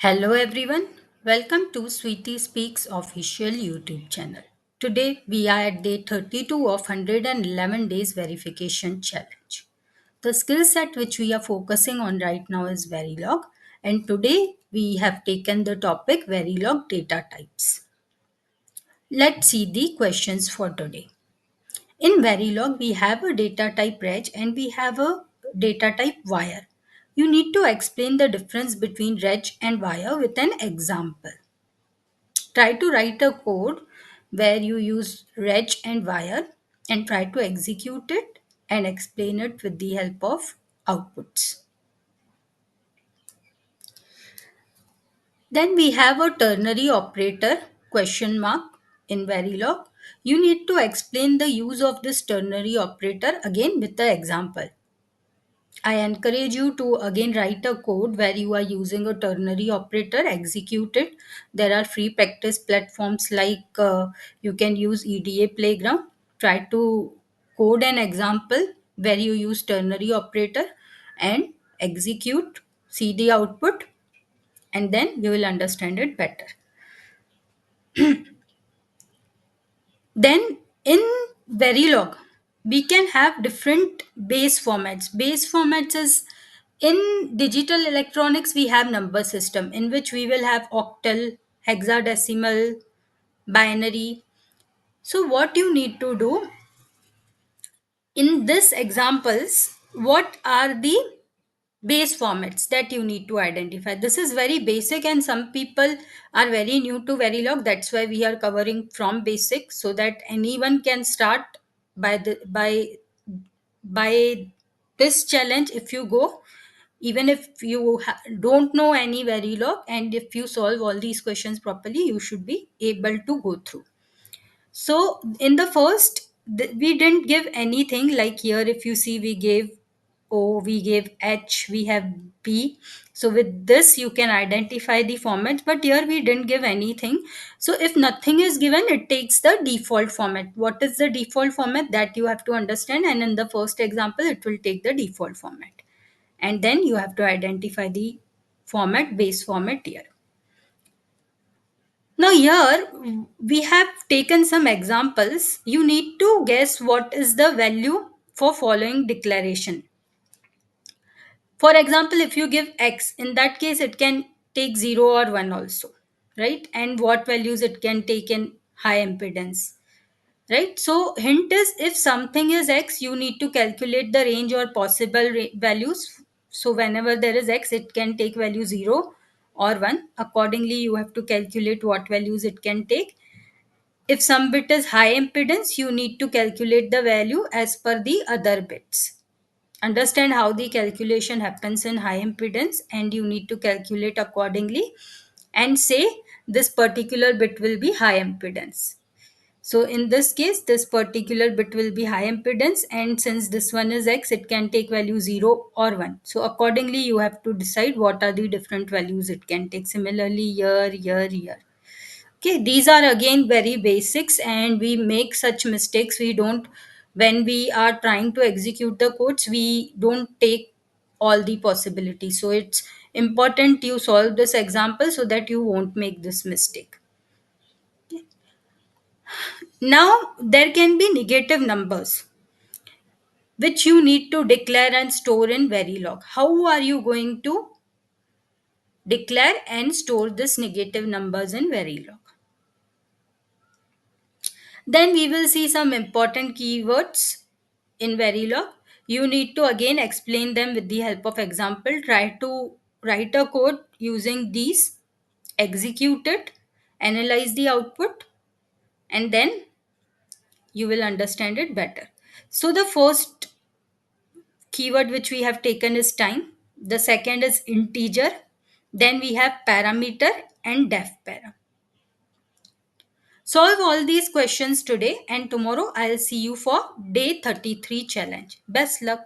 Hello everyone, welcome to Sweetie Speaks official YouTube channel. Today we are at day 32 of 111 days verification challenge. The skill set which we are focusing on right now is Verilog, and today we have taken the topic Verilog data types. Let's see the questions for today. In Verilog we have a data type reg and we have a data type wire. You need to explain the difference between reg and wire with an example. Try to write a code where you use reg and wire and try to execute it and explain it with the help of outputs. Then we have a ternary operator question mark in Verilog. You need to explain the use of this ternary operator again with the example. I encourage you to again write a code where you are using a ternary operator, execute it. There are free practice platforms like you can use EDA Playground. Try to code an example where you use ternary operator and execute, see the output, and then you will understand it better. Then in Verilog, we can have different base formats. Base formats is in digital electronics, we have number system in which we will have octal, hexadecimal, binary. So what you need to do in this examples, what are the base formats that you need to identify? This is very basic and some people are very new to Verilog. That's why we are covering from basic so that anyone can start by the by this challenge. If you go, even if you don't know any Verilog, and if you solve all these questions properly, you should be able to go through. So in the first, we didn't give anything. Like here, if you see, we gave O, we gave H, we have B. So with this, you can identify the format, but here we didn't give anything. So if nothing is given, it takes the default format. What is the default format that you have to understand? And in the first example, it will take the default format. And then you have to identify the format, base format here. Now, here we have taken some examples. You need to guess what is the value for following declaration. For example, if you give x, in that case, it can take 0 or 1 also, right? And what values it can take in high impedance, right? So, hint is if something is x, you need to calculate the range or possible values. So, whenever there is x, it can take value 0 or 1. Accordingly, you have to calculate what values it can take. If some bit is high impedance, you need to calculate the value as per the other bits. Understand how the calculation happens in high impedance, and you need to calculate accordingly and say this particular bit will be high impedance. So in this case, this particular bit will be high impedance, and since this one is x, it can take value 0 or 1. So accordingly, you have to decide what are the different values it can take. Similarly, here. Okay, these are again very basics, and we make such mistakes. We don't, when we are trying to execute the codes, we don't take all the possibilities. So it's important you solve this example so that you won't make this mistake. Now, there can be negative numbers which you need to declare and store in Verilog. How are you going to declare and store this negative numbers in Verilog? Then we will see some important keywords in Verilog. You need to again explain them with the help of example. Try to write a code using these, execute it, analyze the output, and then you will understand it better. So the first keyword which we have taken is time. The second is integer. Then we have parameter and def para. Solve all these questions today, and tomorrow I'll see you for day 33 challenge. Best luck.